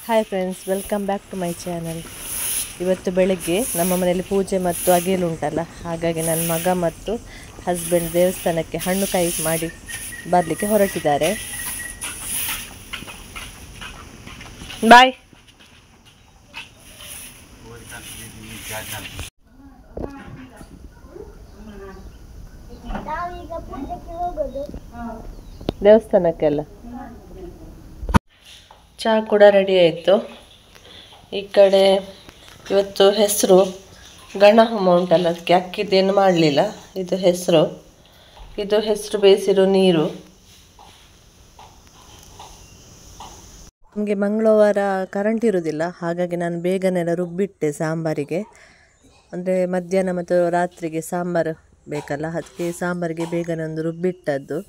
Hi friends, welcome back to my channel. ಇವತ್ತು ಬೆಳಗ್ಗೆ ನಮ್ಮ ಮನೆಯಲ್ಲಿ ಪೂಜೆ ಮತ್ತು ಅಗೇಲು ಉಂಟಲ್ಲ, ಹಾಗಾಗಿ ನನ್ನ ಮಗ ಮತ್ತು ಹಸ್ಬೆಂಡ್ ದೇವಸ್ಥಾನಕ್ಕೆ ಹಣ್ಣು ಕಾಯಿ ಮಾಡಿ ಬರಲಿಕ್ಕೆ ಹೊರಟಿದ್ದಾರೆ. ಬಾಯ್. ದೇವಸ್ಥಾನಕ್ಕೆಲ್ಲ ಚಹಾ ಕೂಡ ರೆಡಿ ಆಯಿತು. ಈ ಕಡೆ ಇವತ್ತು ಹೆಸರು ಗಣ ಹೋಮ ಉಂಟಲ್ಲ, ಅದಕ್ಕೆ ಅಕ್ಕಿದ್ದೇನು ಮಾಡಲಿಲ್ಲ. ಇದು ಹೆಸರು ಬೇಯಿಸಿರೋ ನೀರು. ನಮಗೆ ಮಂಗಳವಾರ ಕರೆಂಟ್ ಇರೋದಿಲ್ಲ, ಹಾಗಾಗಿ ನಾನು ಬೇಗನೆಲ್ಲ ರುಬ್ಬಿಟ್ಟೆ ಸಾಂಬಾರಿಗೆ. ಅಂದರೆ ಮಧ್ಯಾಹ್ನ ಮತ್ತು ರಾತ್ರಿಗೆ ಸಾಂಬಾರು ಬೇಕಲ್ಲ, ಅದಕ್ಕೆ ಸಾಂಬಾರಿಗೆ ಬೇಗನೆ ಒಂದು ರುಬ್ಬಿಟ್ಟದ್ದು.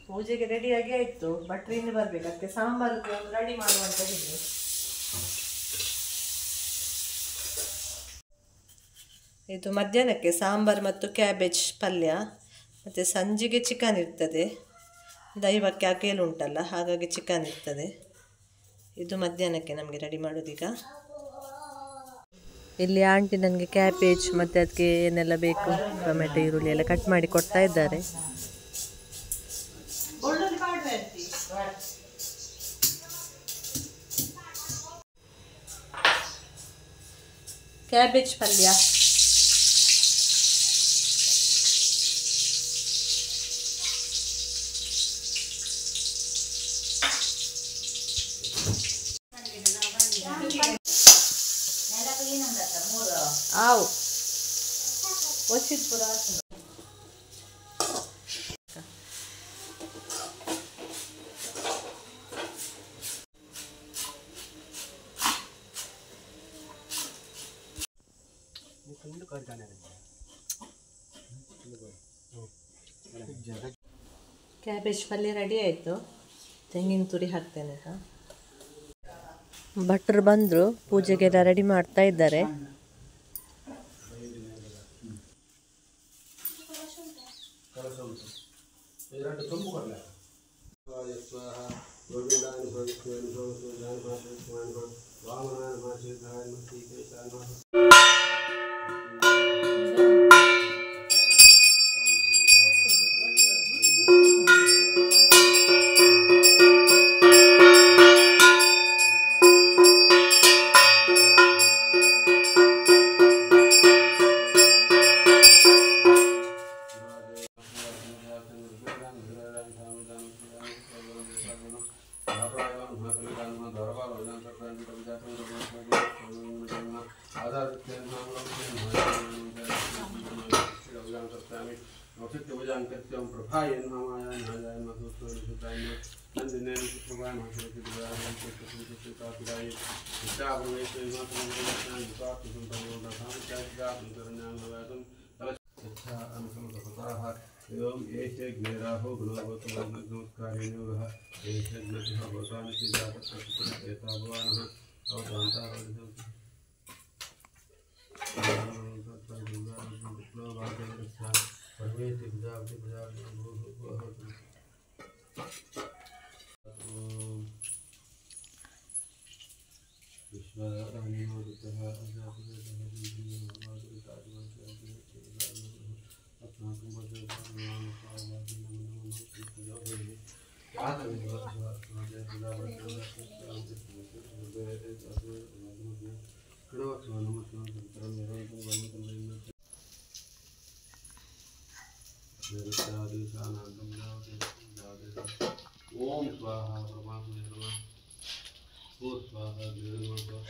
ಪೂಜೆಗೆ ರೆಡಿಯಾಗಿ ಆಯಿತು, ಭಟ್ರು ಇನ್ನು ಬರಬೇಕು, ಅದಕ್ಕೆ ಸಾಂಬಾರಿಗೆ ಒಂದು ರೆಡಿ ಮಾಡುವಂತ ಹೇಳಿ. ಇದು ಮಧ್ಯಾಹ್ನಕ್ಕೆ ಸಾಂಬಾರು ಮತ್ತು ಕ್ಯಾಬೇಜ್ ಪಲ್ಯ, ಮತ್ತು ಸಂಜೆಗೆ ಚಿಕನ್ ಇರ್ತದೆ. ದೈವಕ್ಕೆ ಅಗೇಲು ಉಂಟಲ್ಲ, ಹಾಗಾಗಿ ಚಿಕನ್ ಇರ್ತದೆ. ಇದು ಮಧ್ಯಾಹ್ನಕ್ಕೆ ನಮಗೆ ರೆಡಿ ಮಾಡೋದೀಗ. ಇಲ್ಲಿ ಆಂಟಿ ನನಗೆ ಕ್ಯಾಬೇಜ್ ಮತ್ತು ಅದಕ್ಕೆ ಏನೆಲ್ಲ ಬೇಕು, ಟೊಮೆಟೊ ಈರುಳ್ಳಿ ಎಲ್ಲ ಕಟ್ ಮಾಡಿ ಕೊಡ್ತಾ ಇದ್ದಾರೆ. ಕ್ಯಾಬೇಜ್ ಪಲ್ಯ, ಆವು ಒಚ್ಚಿದ ಪುರ ಕ್ಯಾಬೇಜ್ ಪಲ್ಯ ರೆಡಿ ಆಯಿತು. ತೆಂಗಿನ ತುರಿ ಹಾಕ್ತೇನೆ. ಭಟ್ರು ಬಂದರು, ಪೂಜೆಗೆಲ್ಲ ರೆಡಿ ಮಾಡ್ತಾ ಇದ್ದಾರೆ. ಓಂ ಸ್ವಾಹ ಪರಮಾತ್ಮನೇ ನಮಃ. ಓಂ ಸ್ವಾಹ ನಮಃ.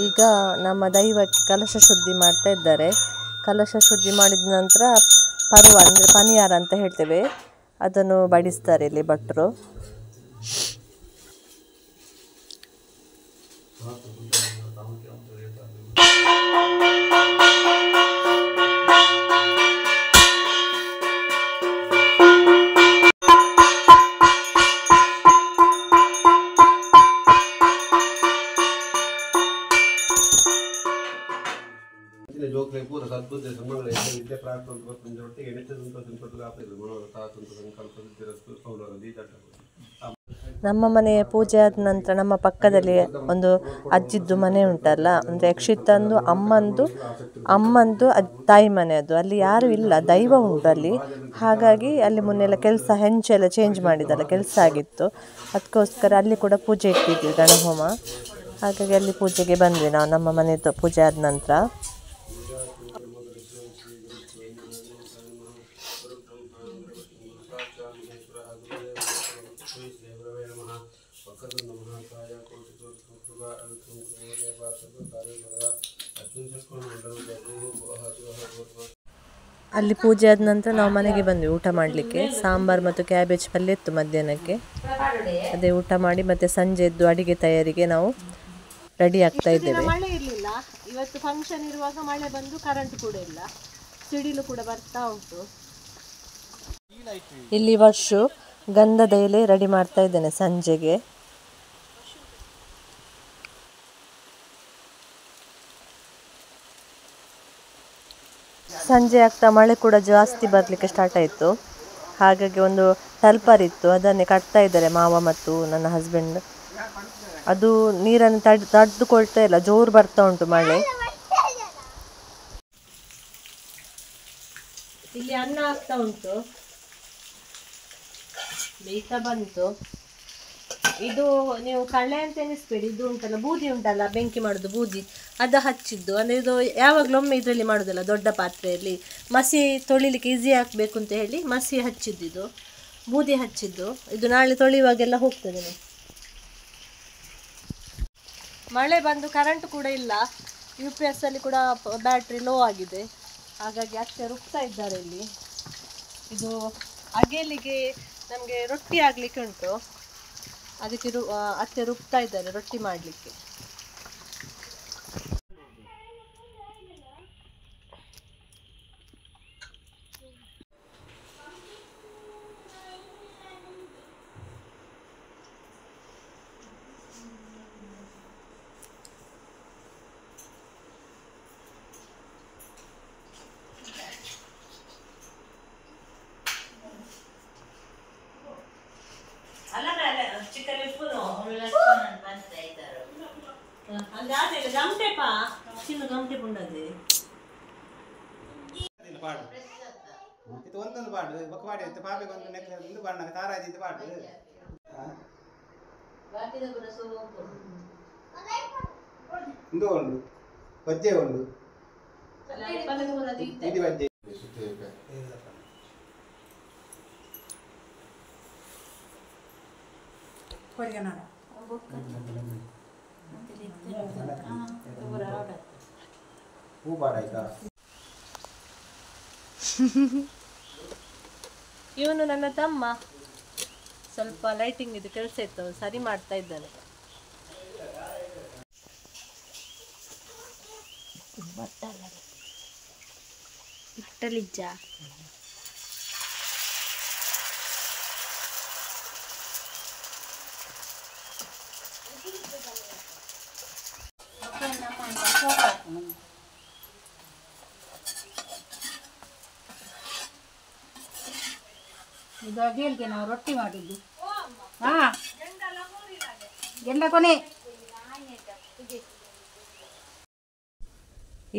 ಈಗ ನಮ್ಮ ದೈವಕ್ಕೆ ಕಲಶ ಶುದ್ಧಿ ಮಾಡ್ತಾ ಇದ್ದಾರೆ. ಕಲಶ ಶುದ್ಧಿ ಮಾಡಿದ ನಂತರ ಪರ್ವ ಅಂದರೆ ಪನಿಯಾರ ಅಂತ ಹೇಳ್ತೇವೆ, ಅದನ್ನು ಬಡಿಸ್ತಾರೆ ಇಲ್ಲಿ ಭಟ್ರು. ಜೋಕ್ಲೆ ಪೂರ ಸದ್ಬುದ್ಧಿ ಸಂಬಂಧ ವಿದ್ಯೆ ಪ್ರಾರ್ಥನೆ ಒಟ್ಟಿಗೆ ಎಣಿತದಂತ ಸಂಪತ್ತು ಕಾಪಿದ್ರು ಮನೋರ ತಾತಂತ ಸಂಕಲ್ಪ ಸಿದ್ಧಿರಸ್ತು ಅವರ ದೀಜಾಟ. ನಮ್ಮ ಮನೆಯ ಪೂಜೆ ಆದ ನಂತರ ನಮ್ಮ ಪಕ್ಕದಲ್ಲಿ ಒಂದು ಅಜ್ಜಿದ್ದು ಮನೆ ಉಂಟಲ್ಲ, ಅಂದರೆ ಯಕ್ಷಿತ್ತಂದು ಅಮ್ಮಂದು ತಾಯಿ ಮನೆ, ಅದು ಅಲ್ಲಿ ಯಾರೂ ಇಲ್ಲ, ದೈವ ಉಂಟು ಅಲ್ಲಿ. ಹಾಗಾಗಿ ಅಲ್ಲಿ ಮೊನ್ನೆಲ್ಲ ಕೆಲಸ ಹೆಂಚೆಲ್ಲ ಚೇಂಜ್ ಮಾಡಿದಲ್ಲ, ಕೆಲಸ ಆಗಿತ್ತು, ಅದಕ್ಕೋಸ್ಕರ ಅಲ್ಲಿ ಕೂಡ ಪೂಜೆ ಇಟ್ಟಿದ್ವಿ, ಗಣಹೋಮ. ಹಾಗಾಗಿ ಅಲ್ಲಿ ಪೂಜೆಗೆ ಬಂದ್ವಿ ನಾವು, ನಮ್ಮ ಮನೆಯದು ಪೂಜೆ ಆದ ನಂತರ. ಅಲ್ಲಿ ಪೂಜೆ ಆದ ನಂತರ ನಾವು ಮನೆಗೆ ಬಂದ್ವಿ ಊಟ ಮಾಡಲಿಕ್ಕೆ. ಸಾಂಬಾರು ಮತ್ತು ಕ್ಯಾಬೇಜ್ ಪಲ್ಯ ಇತ್ತು ಮಧ್ಯಾಹ್ನಕ್ಕೆ, ಅದೇ ಊಟ ಮಾಡಿ ಮತ್ತೆ ಸಂಜೆದ್ದು ಅಡಿಗೆ ತಯಾರಿಗೆ ನಾವು ರೆಡಿ ಆಗ್ತಾ ಇದ್ದೇವೆ. ಮಳೆ ಇರಲಿಲ್ಲ, ಇವತ್ತು ಫಂಕ್ಷನ್ ಇರುವಾಗ ಮಳೆ ಬಂದು ಕರೆಂಟ್ ಕೂಡ ಇಲ್ಲ, ಸಿಡಿಲು ಕೂಡ ಬರ್ತಾ ಉಂಟು. ಇಲ್ಲಿ ವರ್ಷ ಗಂಧದ ಎಲೆ ರೆಡಿ ಮಾಡ್ತಾ ಇದ್ದೇನೆ ಸಂಜೆಗೆ. ಸಂಜೆ ಆಗ್ತಾ ಮಳೆ ಕೂಡ ಜಾಸ್ತಿ ಬರಲಿಕ್ಕೆ ಸ್ಟಾರ್ಟ್ ಆಯಿತು. ಹಾಗಾಗಿ ಒಂದು ಟಲ್ಪರ್ ಇತ್ತು, ಅದನ್ನೇ ಕಟ್ತಾ ಇದ್ದಾರೆ ಮಾವ ಮತ್ತು ನನ್ನ ಹಸ್ಬೆಂಡ್. ಅದು ನೀರನ್ನು ತಡೆದುಕೊಳ್ತಾ ಇಲ್ಲ, ಜೋರು ಬರ್ತಾ ಉಂಟು ಮಳೆ. ಇಲ್ಲಿ ಅನ್ನ ಆಗ್ತಾ ಉಂಟು, ಬೇಯ್ತಾ ಬಂತು. ಇದು ನೀವು ಕಳ್ಳೆ ಅಂತ ಎನಿಸ್ಬೇಡಿ, ಇದು ಉಂಟಲ್ಲ ಬೂದಿ ಉಂಟಲ್ಲ, ಬೆಂಕಿ ಮಾಡೋದು ಬೂದಿ, ಅದು ಹಚ್ಚಿದ್ದು. ಅಂದರೆ ಇದು ಯಾವಾಗಲೂ ಒಮ್ಮೆ ಇದರಲ್ಲಿ ಮಾಡೋದಲ್ಲ, ದೊಡ್ಡ ಪಾತ್ರೆಯಲ್ಲಿ ಮಸಿ ತೊಳಿಲಿಕ್ಕೆ ಈಸಿ ಆಗಬೇಕು ಅಂತ ಹೇಳಿ ಮಸಿ ಹಚ್ಚಿದ್ದು, ಇದು ಬೂದಿ ಹಚ್ಚಿದ್ದು. ಇದು ನಾಳೆ ತೊಳೆಯುವಾಗೆಲ್ಲ ಹೋಗ್ತದೆ. ಮಳೆ ಬಂದು ಕರೆಂಟ್ ಕೂಡ ಇಲ್ಲ, UPS ಅಲ್ಲಿ ಕೂಡ ಬ್ಯಾಟ್ರಿ ಲೋ ಆಗಿದೆ, ಹಾಗಾಗಿ ಅತ್ತೆ ರುಬ್ತಾ ಇದ್ದಾರೆ ಇಲ್ಲಿ. ಇದು ಅಗೇಲಿಗೆ ನಮಗೆ ರೊಟ್ಟಿ ಆಗಲಿಕ್ಕೆ ಉಂಟು, ಅದಕ್ಕೆ ಅತ್ತೆ ರುಬ್ತಾ ಇದ್ದಾರೆ ರೊಟ್ಟಿ ಮಾಡಲಿಕ್ಕೆ. ಗಮಟೆ ಪುಂಡದೆ ಪಾಡು ಇದು ಒಂದೊಂದು ಪಾಡು ಬಕ್ಕವಾಡಿ ಇತ್ತು ಪಾಪೆಗೆ ಒಂದು ನೆಕ್ಸ್ಟ್ ಬಣ್ಣ ತಾರಾಜಿ ಇದು ಪಾಡು ಇಂದು ಉಂಡು ಬಜ್ಜೆ ಉಂಡು ಇದು ಬಜ್ಜೆ ಹೂ ಬಾಡ ಆಯ್ತಾ. ಇವನು ನನ್ನ ತಮ್ಮ, ಸ್ವಲ್ಪ ಲೈಟಿಂಗ್ ಇದು ಕೆಲಸ ಇತ್ತು, ಸರಿ ಮಾಡ್ತಾ ಇದ್ದಾನೆ. ಬಟ್ಟಲಿಜ್ಜ ಇದು ಅಗೇಲ್ಗೆ ನಾವು ರೊಟ್ಟಿ ಮಾಡಿದ್ದು. ಗೆಂಡ ಕೊನೆ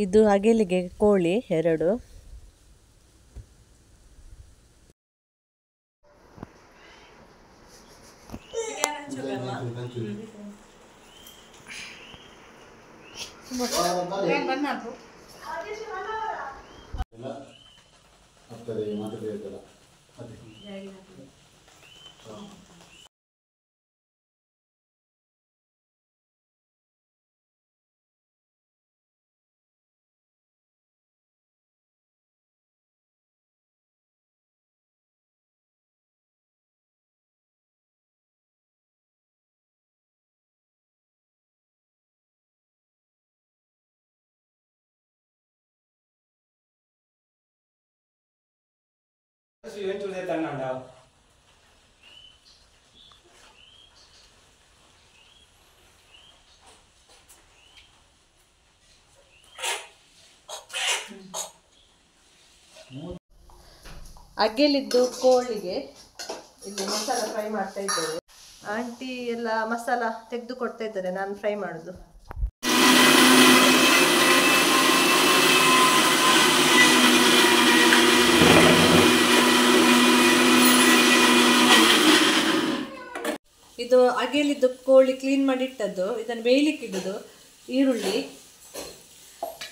ಇದು ಅಗೇಲಿಗೆ ಕೋಳಿ 2. ಅಗ್ಗೆಲಿದ್ದು ಕೋಳಿಗೆ ಇಲ್ಲಿ ಮಸಾಲ ಫ್ರೈ ಮಾಡ್ತಾ ಇದ್ದೇವೆ. ಆಂಟಿ ಎಲ್ಲ ಮಸಾಲ ತೆಗೆದು ಕೊಡ್ತಾ ಇದ್ದಾರೆ, ನಾನು ಫ್ರೈ ಮಾಡೋದು. ಇದು ಅಗೆಲಿದ್ದು ಕೋಳಿ ಕ್ಲೀನ್ ಮಾಡಿ ಇಟ್ಟದ್ದು, ಇದನ್ನು ಬೇಯಲಿಕ್ಕೆ ಇಡುದು. ಈರುಳ್ಳಿ,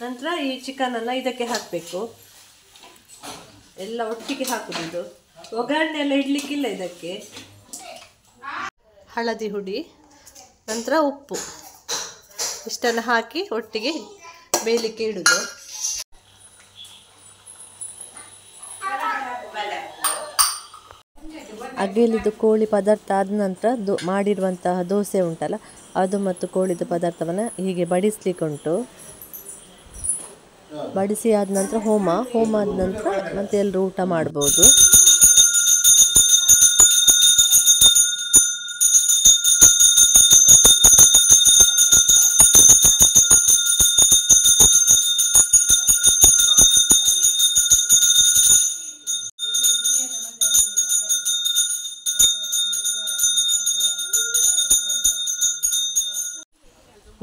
ನಂತರ ಈ ಚಿಕನನ್ನು ಇದಕ್ಕೆ ಹಾಕಬೇಕು, ಎಲ್ಲ ಒಟ್ಟಿಗೆ ಹಾಕುದು. ಇದು ಒಗ್ಗರಣೆ ಎಲ್ಲ ಇಡ್ಲಿಕ್ಕಿಲ್ಲ ಇದಕ್ಕೆ. ಹಳದಿ ಹುಡಿ, ನಂತರ ಉಪ್ಪು, ಇಷ್ಟನ್ನು ಹಾಕಿ ಒಟ್ಟಿಗೆ ಬೇಯಲಿಕ್ಕೆ ಇಡುದು. ಅಗ್ಗೆಲಿದ್ದು ಕೋಳಿ ಪದಾರ್ಥ ಆದ ನಂತರ ಮಾಡಿರುವಂತಹ ದೋಸೆ ಉಂಟಲ್ಲ ಅದು ಮತ್ತು ಕೋಳಿದ ಪದಾರ್ಥವನ್ನು ಹೀಗೆ ಬಡಿಸ್ಲಿಕ್ಕೆ ಉಂಟು. ಬಡಿಸಿ ಆದ ನಂತರ ಹೋಮ ಆದ ನಂತರ ಮತ್ತೆ ಎಲ್ಲರೂ ಊಟ ಮಾಡ್ಬೋದು.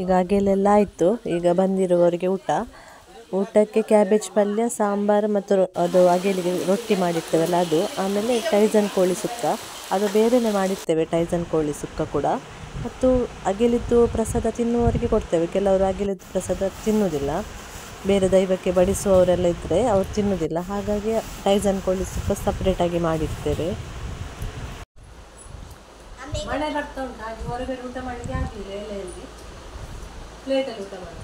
ಈಗ ಅಗೆಲೆಲ್ಲ ಆಯಿತು. ಈಗ ಬಂದಿರುವವರಿಗೆ ಊಟಕ್ಕೆ ಕ್ಯಾಬೇಜ್ ಪಲ್ಯ, ಸಾಂಬಾರು ಮತ್ತು ಅದು ಅಗೆಲಿಗೆ ರೊಟ್ಟಿ ಮಾಡಿರ್ತೇವಲ್ಲ ಅದು, ಆಮೇಲೆ ಟೈಸನ್ ಕೋಳಿ ಸುಕ್ಕ, ಅದು ಬೇರೆಯೇ ಮಾಡಿರ್ತೇವೆ ಟೈಸನ್ ಕೋಳಿ ಸುಕ್ಕ ಕೂಡ. ಮತ್ತು ಅಗೆಲಿದ್ದು ಪ್ರಸಾದ ತಿನ್ನುವವರಿಗೆ ಕೊಡ್ತೇವೆ. ಕೆಲವರು ಅಗೆಲಿದ್ದು ಪ್ರಸಾದ ತಿನ್ನುವುದಿಲ್ಲ, ಬೇರೆ ದೈವಕ್ಕೆ ಬಡಿಸುವವರೆಲ್ಲ ಇದ್ದರೆ ಅವ್ರು ತಿನ್ನುವುದಿಲ್ಲ, ಹಾಗಾಗಿ ಟೈಸನ್ ಕೋಳಿ ಸುಕ್ಕ ಸಪ್ರೇಟಾಗಿ ಮಾಡಿರ್ತೇವೆ. ಮಳೆ ಬರ್ತಾ ಉಂಟು, ಹಾಗೆ ಹೊರಗಡೆ ಊಟ ಮಾಡಲಿಕ್ಕೆ ಆಗಲಿಲ್ಲ, ಎಲೆಯಲ್ಲಿ ಪ್ಲೇಟಲ್ಲಿ ಊಟ ಮಾಡಿ.